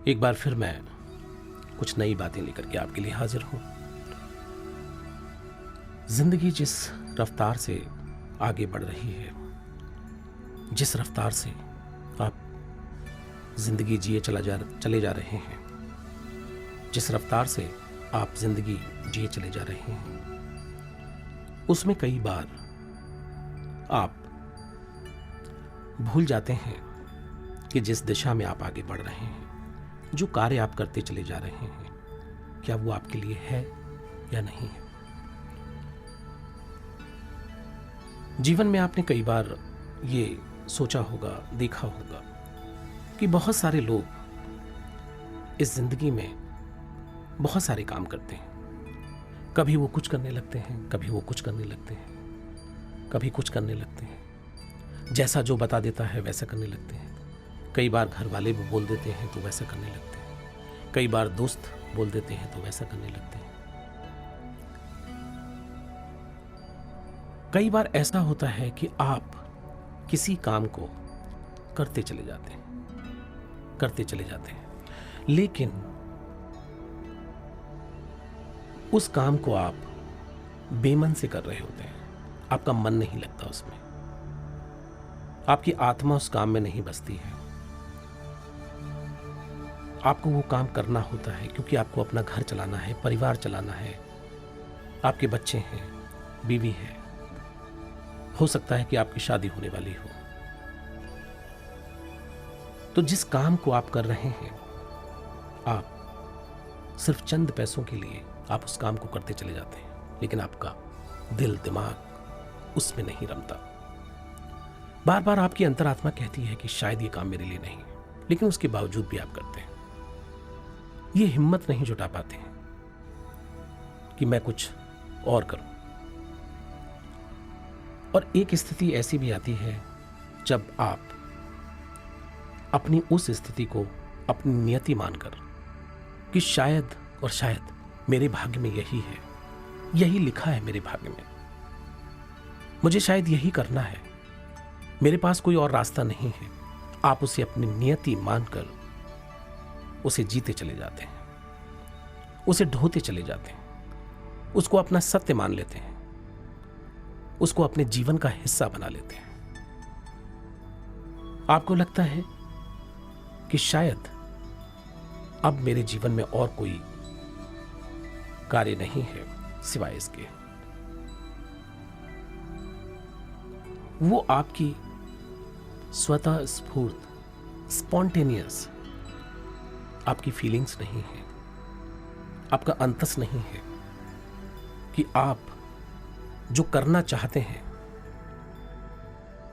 एक बार फिर मैं कुछ नई बातें लेकर के आपके लिए हाजिर हूं। जिंदगी जिस रफ्तार से आगे बढ़ रही है, जिस रफ्तार से आप जिंदगी जिए चले जा रहे हैं, जिस रफ्तार से आप जिंदगी जिए चले जा रहे हैं, उसमें कई बार आप भूल जाते हैं कि जिस दिशा में आप आगे बढ़ रहे हैं, जो कार्य आप करते चले जा रहे हैं, क्या वो आपके लिए है या नहीं है। जीवन में आपने कई बार ये सोचा होगा, देखा होगा कि बहुत सारे लोग इस जिंदगी में बहुत सारे काम करते हैं। कभी वो कुछ करने लगते हैं, कभी वो कुछ करने लगते हैं, कभी कुछ करने लगते हैं। जैसा जो बता देता है वैसा करने लगते हैं। कई बार घर वाले भी बोल देते हैं तो वैसा करने लगते हैं। कई बार दोस्त बोल देते हैं तो वैसा करने लगते हैं। कई बार ऐसा होता है कि आप किसी काम को करते चले जाते हैं, करते चले जाते हैं, लेकिन उस काम को आप बेमन से कर रहे होते हैं। आपका मन नहीं लगता उसमें, आपकी आत्मा उस काम में नहीं बसती है। आपको वो काम करना होता है क्योंकि आपको अपना घर चलाना है, परिवार चलाना है, आपके बच्चे हैं, बीवी है, हो सकता है कि आपकी शादी होने वाली हो। तो जिस काम को आप कर रहे हैं, आप सिर्फ चंद पैसों के लिए आप उस काम को करते चले जाते हैं, लेकिन आपका दिल दिमाग उसमें नहीं रमता। बार बार आपकी अंतरात्मा कहती है कि शायद ये काम मेरे लिए नहीं, लेकिन उसके बावजूद भी आप करते हैं। ये हिम्मत नहीं जुटा पाते हैं कि मैं कुछ और करूं। और एक स्थिति ऐसी भी आती है जब आप अपनी उस स्थिति को अपनी नियति मानकर कि शायद और शायद मेरे भाग्य में यही है, यही लिखा है मेरे भाग्य में, मुझे शायद यही करना है, मेरे पास कोई और रास्ता नहीं है, आप उसे अपनी नियति मानकर उसे जीते चले जाते हैं, उसे ढोते चले जाते हैं, उसको अपना सत्य मान लेते हैं, उसको अपने जीवन का हिस्सा बना लेते हैं। आपको लगता है कि शायद अब मेरे जीवन में और कोई कार्य नहीं है सिवाय इसके। वो आपकी स्वतः स्फूर्त, स्पॉन्टेनियस आपकी फीलिंग्स नहीं है, आपका अंतस नहीं है कि आप जो करना चाहते हैं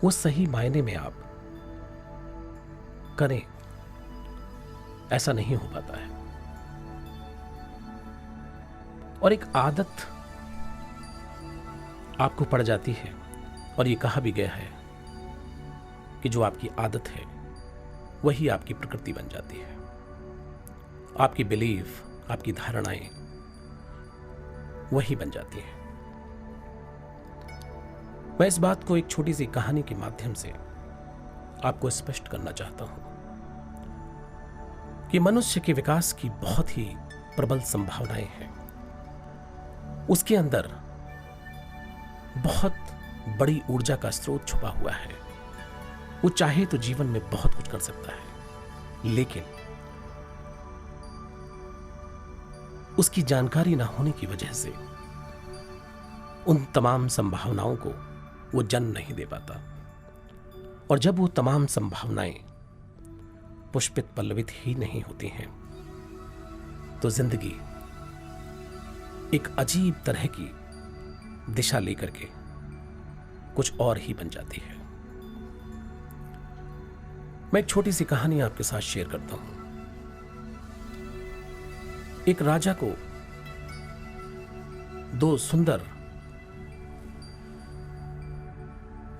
वो सही मायने में आप करें, ऐसा नहीं हो पाता है। और एक आदत आपको पड़ जाती है, और ये कहा भी गया है कि जो आपकी आदत है वही आपकी प्रकृति बन जाती है। आपकी बिलीफ, आपकी धारणाएं वही बन जाती हैं। मैं इस बात को एक छोटी सी कहानी के माध्यम से आपको स्पष्ट करना चाहता हूं कि मनुष्य के विकास की बहुत ही प्रबल संभावनाएं हैं। उसके अंदर बहुत बड़ी ऊर्जा का स्रोत छुपा हुआ है। वो चाहे तो जीवन में बहुत कुछ कर सकता है, लेकिन उसकी जानकारी ना होने की वजह से उन तमाम संभावनाओं को वो जन्म नहीं दे पाता। और जब वो तमाम संभावनाएं पुष्पित पल्लवित ही नहीं होती हैं, तो जिंदगी एक अजीब तरह की दिशा लेकर के कुछ और ही बन जाती है। मैं एक छोटी सी कहानी आपके साथ शेयर करता हूं। एक राजा को दो सुंदर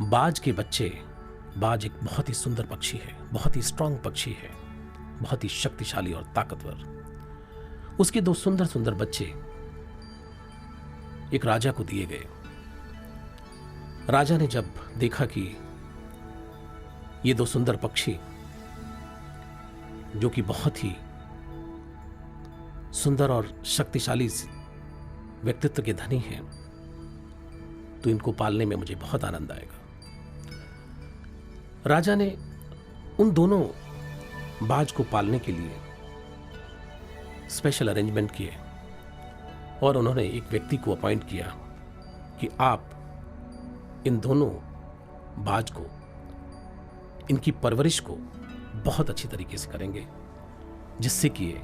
बाज के बच्चे, बाज एक बहुत ही सुंदर पक्षी है, बहुत ही स्ट्रांग पक्षी है, बहुत ही शक्तिशाली और ताकतवर। उसके दो सुंदर सुंदर बच्चे एक राजा को दिए गए। राजा ने जब देखा कि ये दो सुंदर पक्षी जो कि बहुत ही सुंदर और शक्तिशाली व्यक्तित्व के धनी हैं, तो इनको पालने में मुझे बहुत आनंद आएगा। राजा ने उन दोनों बाज को पालने के लिए स्पेशल अरेंजमेंट किए और उन्होंने एक व्यक्ति को अपॉइंट किया कि आप इन दोनों बाज को, इनकी परवरिश को बहुत अच्छी तरीके से करेंगे, जिससे कि ये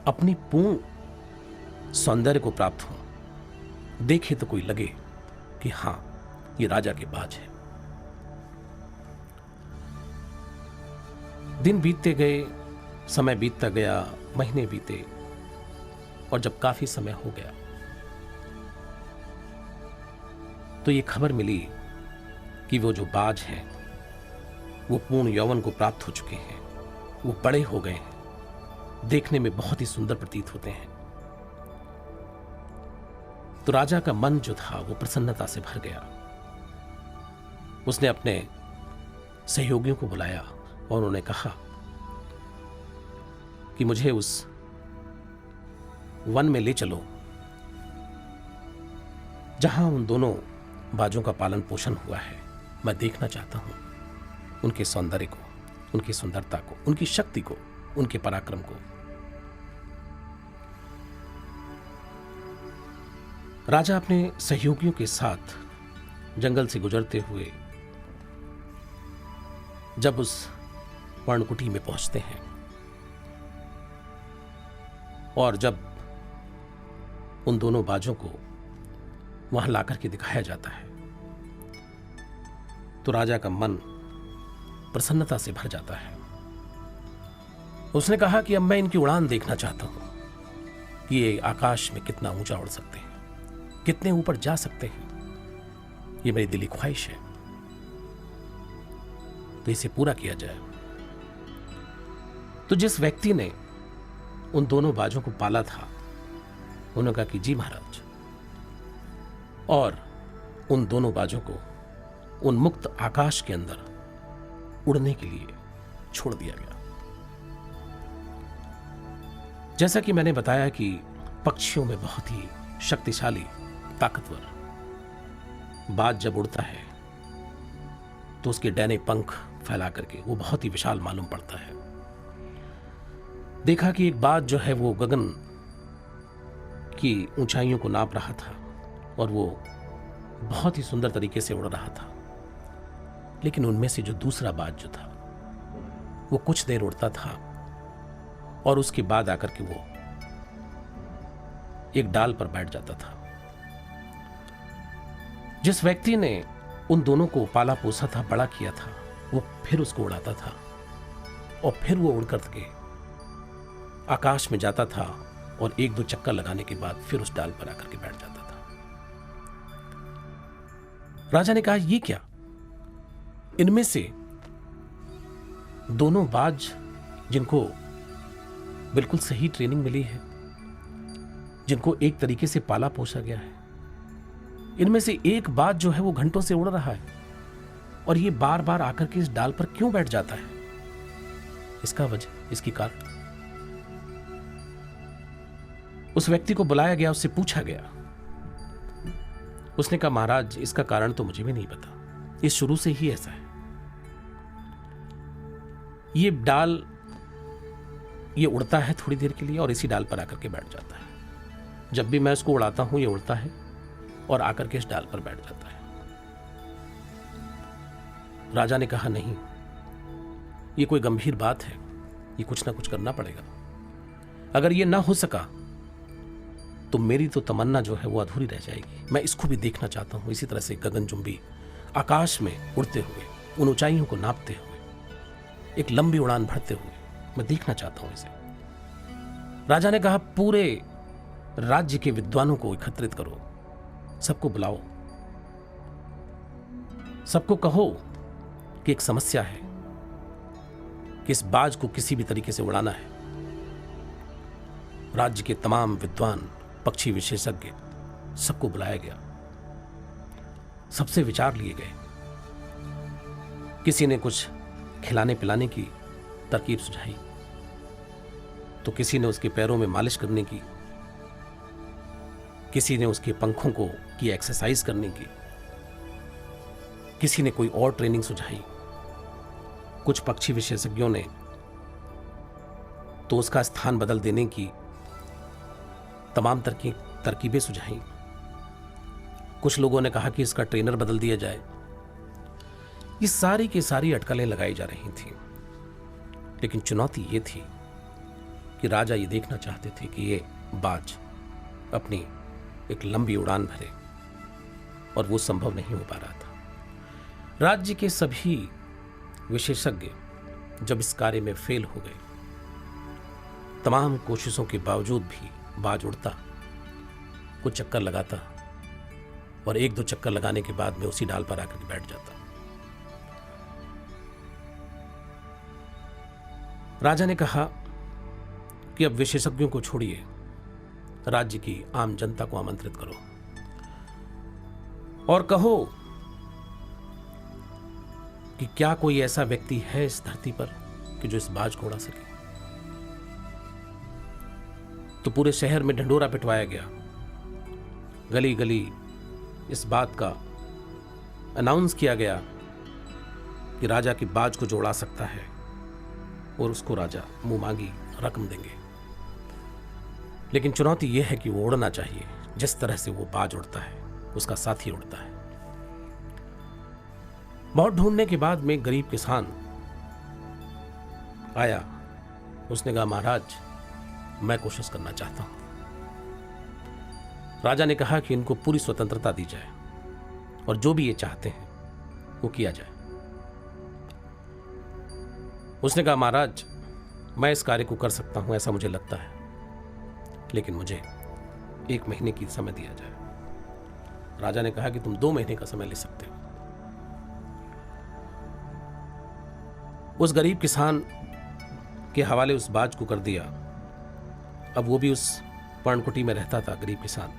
अपनी पूर्ण सौंदर्य को प्राप्त हो, देखे तो कोई लगे कि हां, ये राजा के बाज है। दिन बीतते गए, समय बीतता गया, महीने बीते, और जब काफी समय हो गया तो ये खबर मिली कि वो जो बाज हैं वो पूर्ण यौवन को प्राप्त हो चुके हैं, वो बड़े हो गए हैं, देखने में बहुत ही सुंदर प्रतीत होते हैं। तो राजा का मन जो था वो प्रसन्नता से भर गया। उसने अपने सहयोगियों को बुलाया और उन्होंने कहा कि मुझे उस वन में ले चलो जहां उन दोनों बाजों का पालन पोषण हुआ है। मैं देखना चाहता हूं उनके सौंदर्य को, उनकी सुंदरता को, उनकी शक्ति को, उनके पराक्रम को। राजा अपने सहयोगियों के साथ जंगल से गुजरते हुए जब उस पर्णकुटी में पहुंचते हैं और जब उन दोनों बाजों को वहां लाकर के दिखाया जाता है तो राजा का मन प्रसन्नता से भर जाता है। उसने कहा कि अब मैं इनकी उड़ान देखना चाहता हूं कि ये आकाश में कितना ऊंचा उड़ सकते हैं, कितने ऊपर जा सकते हैं। ये मेरी दिली ख्वाहिश है, तो इसे पूरा किया जाए। तो जिस व्यक्ति ने उन दोनों बाजों को पाला था उन्होंने कहा कि जी महाराज, और उन दोनों बाजों को उन मुक्त आकाश के अंदर उड़ने के लिए छोड़ दिया गया। जैसा कि मैंने बताया कि पक्षियों में बहुत ही शक्तिशाली, ताकतवर बाज जब उड़ता है तो उसके डैने पंख फैला करके वो बहुत ही विशाल मालूम पड़ता है। देखा कि एक बाज जो है वो गगन की ऊंचाइयों को नाप रहा था और वो बहुत ही सुंदर तरीके से उड़ रहा था, लेकिन उनमें से जो दूसरा बाज जो था वो कुछ देर उड़ता था और उसके बाद आकर के वो एक डाल पर बैठ जाता था। जिस व्यक्ति ने उन दोनों को पाला पोसा था, बड़ा किया था, वो फिर उसको उड़ाता था और फिर वो उड़ करके आकाश में जाता था और एक दो चक्कर लगाने के बाद फिर उस डाल पर आकर के बैठ जाता था। राजा ने कहा, ये क्या? इनमें से दोनों बाज जिनको बिल्कुल सही ट्रेनिंग मिली है, जिनको एक तरीके से पाला पोसा गया है, इनमें से एक बाज जो है वो घंटों से उड़ रहा है और ये बार बार आकर के इस डाल पर क्यों बैठ जाता है? इसका वजह, इसकी कारण। उस व्यक्ति को बुलाया गया, उससे पूछा गया। उसने कहा, महाराज इसका कारण तो मुझे भी नहीं पता, ये शुरू से ही ऐसा है। ये डाल, ये उड़ता है थोड़ी देर के लिए और इसी डाल पर आकर के बैठ जाता है। जब भी मैं इसको उड़ाता हूं ये उड़ता है और आकर के इस डाल पर बैठ जाता है। राजा ने कहा, नहीं, ये कोई गंभीर बात है, ये कुछ ना कुछ करना पड़ेगा। अगर ये ना हो सका तो मेरी तो तमन्ना जो है वो अधूरी रह जाएगी। मैं इसको भी देखना चाहता हूं, इसी तरह से गगनचुंबी आकाश में उड़ते हुए, उन ऊंचाइयों को नापते हुए, एक लंबी उड़ान भरते हुए मैं देखना चाहता हूं इसे। राजा ने कहा, पूरे राज्य के विद्वानों को एकत्रित करो, सबको बुलाओ, सबको कहो कि एक समस्या है कि इस बाज को किसी भी तरीके से उड़ाना है। राज्य के तमाम विद्वान, पक्षी विशेषज्ञ, सबको बुलाया गया, सबसे विचार लिए गए। किसी ने कुछ खिलाने पिलाने की तरकीब सुझाई, तो किसी ने उसके पैरों में मालिश करने की, किसी ने उसके पंखों को की एक्सरसाइज करने की, किसी ने कोई और ट्रेनिंग सुझाई। कुछ पक्षी विशेषज्ञों ने तो उसका स्थान बदल देने की तमाम तरकीबें सुझाई। कुछ लोगों ने कहा कि इसका ट्रेनर बदल दिया जाए। ये सारी की सारी अटकलें लगाई जा रही थी, लेकिन चुनौती ये थी कि राजा ये देखना चाहते थे कि ये बाज अपनी एक लंबी उड़ान भरे, और वो संभव नहीं हो पा रहा था। राज्य के सभी विशेषज्ञ जब इस कार्य में फेल हो गए, तमाम कोशिशों के बावजूद भी बाज उड़ता, कुछ चक्कर लगाता और एक दो चक्कर लगाने के बाद में उसी डाल पर आकर के बैठ जाता। राजा ने कहा कि अब विशेषज्ञों को छोड़िए, राज्य की आम जनता को आमंत्रित करो और कहो कि क्या कोई ऐसा व्यक्ति है इस धरती पर कि जो इस बाज को उड़ा सके। तो पूरे शहर में ढंढोरा पिटवाया गया, गली गली इस बात का अनाउंस किया गया कि राजा की बाज को जो उड़ा सकता है और उसको राजा मुंह मांगी रकम देंगे। लेकिन चुनौती यह है कि वो उड़ना चाहिए जिस तरह से वो बाज उड़ता है, उसका साथी उड़ता है। बहुत ढूंढने के बाद में एक गरीब किसान आया। उसने कहा, महाराज मैं कोशिश करना चाहता हूं। राजा ने कहा कि इनको पूरी स्वतंत्रता दी जाए और जो भी ये चाहते हैं वो किया जाए। उसने कहा, महाराज मैं इस कार्य को कर सकता हूं, ऐसा मुझे लगता है, लेकिन मुझे 1 महीने की समय दिया जाए। राजा ने कहा कि तुम 2 महीने का समय ले सकते हो। उस गरीब किसान के हवाले उस बाज को कर दिया। अब वो भी उस पर्णकुटी में रहता था, गरीब किसान।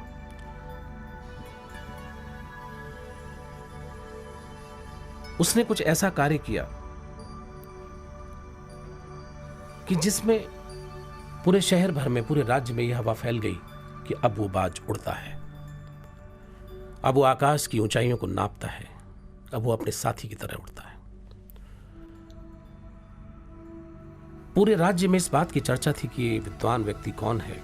उसने कुछ ऐसा कार्य किया कि जिसमें पूरे शहर भर में, पूरे राज्य में यह हवा फैल गई कि अब वो बाज उड़ता है, अब वो आकाश की ऊंचाइयों को नापता है, अब वो अपने साथी की तरह उड़ता है। पूरे राज्य में इस बात की चर्चा थी कि ये विद्वान व्यक्ति कौन है।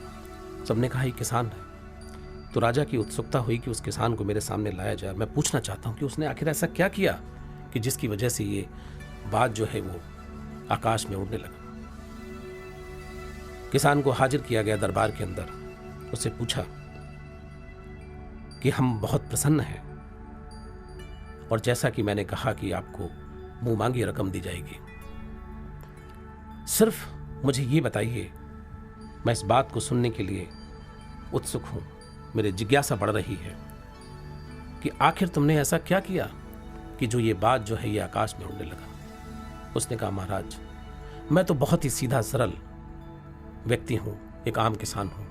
सबने कहा ये किसान है। तो राजा की उत्सुकता हुई कि उस किसान को मेरे सामने लाया जाए। मैं पूछना चाहता हूं कि उसने आखिर ऐसा क्या किया कि जिसकी वजह से ये बात जो है वो आकाश में उड़ने लगा। किसान को हाजिर किया गया दरबार के अंदर। उससे पूछा कि हम बहुत प्रसन्न हैं और जैसा कि मैंने कहा कि आपको मुंह मांगी रकम दी जाएगी, सिर्फ मुझे ये बताइए, मैं इस बात को सुनने के लिए उत्सुक हूं, मेरी जिज्ञासा बढ़ रही है कि आखिर तुमने ऐसा क्या किया कि जो ये बात जो है ये आकाश में उड़ने लगा। उसने कहा, महाराज मैं तो बहुत ही सीधा सरल व्यक्ति हूं, एक आम किसान हूं।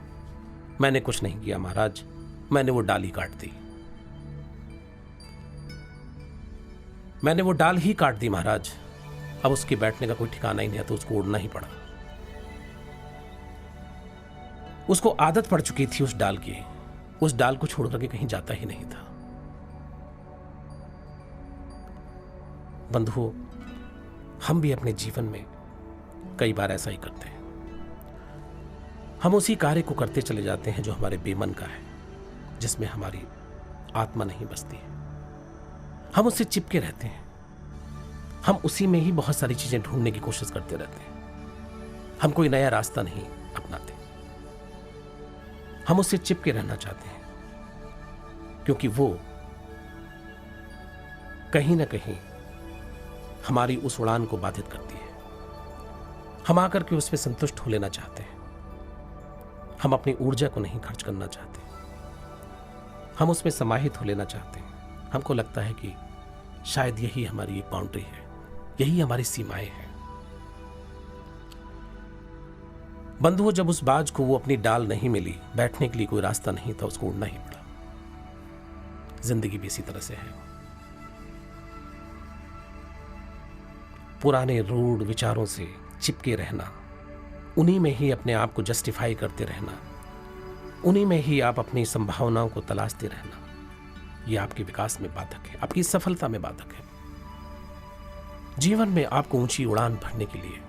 मैंने कुछ नहीं किया महाराज, मैंने वो डाल ही काट दी। मैंने वो डाल ही काट दी महाराज। अब उसके बैठने का कोई ठिकाना ही नहीं है, तो उसको उड़ना ही पड़ा। उसको आदत पड़ चुकी थी उस डाल की, उस डाल को छोड़ करके कहीं जाता ही नहीं था। बंधुओं, हम भी अपने जीवन में कई बार ऐसा ही करते हैं। हम उसी कार्य को करते चले जाते हैं जो हमारे बेमन का है, जिसमें हमारी आत्मा नहीं बसती है। हम उससे चिपके रहते हैं। हम उसी में ही बहुत सारी चीजें ढूंढने की कोशिश करते रहते हैं। हम कोई नया रास्ता नहीं अपनाते। हम उससे चिपके रहना चाहते हैं क्योंकि वो कहीं ना कहीं हमारी उस उड़ान को बाधित करती है। हम आकर के उसमें संतुष्ट हो लेना चाहते हैं। हम अपनी ऊर्जा को नहीं खर्च करना चाहते। हम उसमें समाहित हो लेना चाहते हैं। हमको लगता है कि शायद यही हमारी एक बाउंड्री है, यही हमारी सीमाएं हैं। बंधुओं, जब उस बाज को वो अपनी डाल नहीं मिली, बैठने के लिए कोई रास्ता नहीं था, उसको उड़ना ही पड़ा। जिंदगी भी इसी तरह से है। पुराने रूढ़ विचारों से चिपके रहना, उन्हीं में ही अपने आप को जस्टिफाई करते रहना, उन्हीं में ही आप अपनी संभावनाओं को तलाशते रहना, यह आपके विकास में बाधक है, आपकी सफलता में बाधक है। जीवन में आपको ऊंची उड़ान भरने के लिए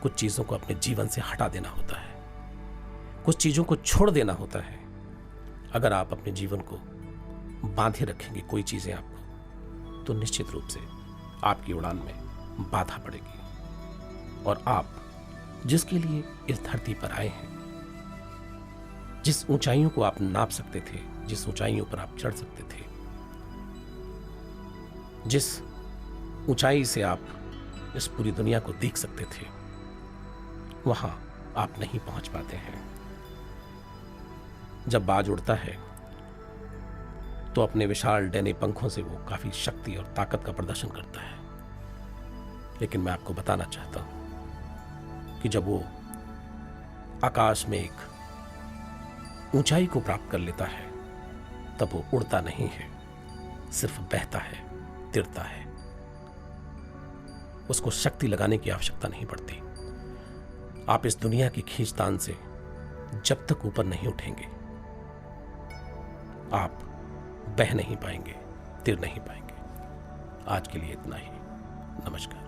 कुछ चीजों को अपने जीवन से हटा देना होता है, कुछ चीजों को छोड़ देना होता है। अगर आप अपने जीवन को बांधे रखेंगे कोई चीजें आपको, तो निश्चित रूप से आपकी उड़ान में बाधा पड़ेगी। और आप जिसके लिए इस धरती पर आए हैं, जिस ऊंचाइयों को आप नाप सकते थे, जिस ऊंचाइयों पर आप चढ़ सकते थे, जिस ऊंचाई से आप इस पूरी दुनिया को देख सकते थे, वहां आप नहीं पहुंच पाते हैं। जब बाज उड़ता है तो अपने विशाल डैने पंखों से वो काफी शक्ति और ताकत का प्रदर्शन करता है, लेकिन मैं आपको बताना चाहता हूं कि जब वो आकाश में एक ऊंचाई को प्राप्त कर लेता है, तब वो उड़ता नहीं है, सिर्फ बहता है, तिरता है। उसको शक्ति लगाने की आवश्यकता नहीं पड़ती। आप इस दुनिया की खींचतान से जब तक ऊपर नहीं उठेंगे, आप बह नहीं पाएंगे, तिर नहीं पाएंगे। आज के लिए इतना ही। नमस्कार।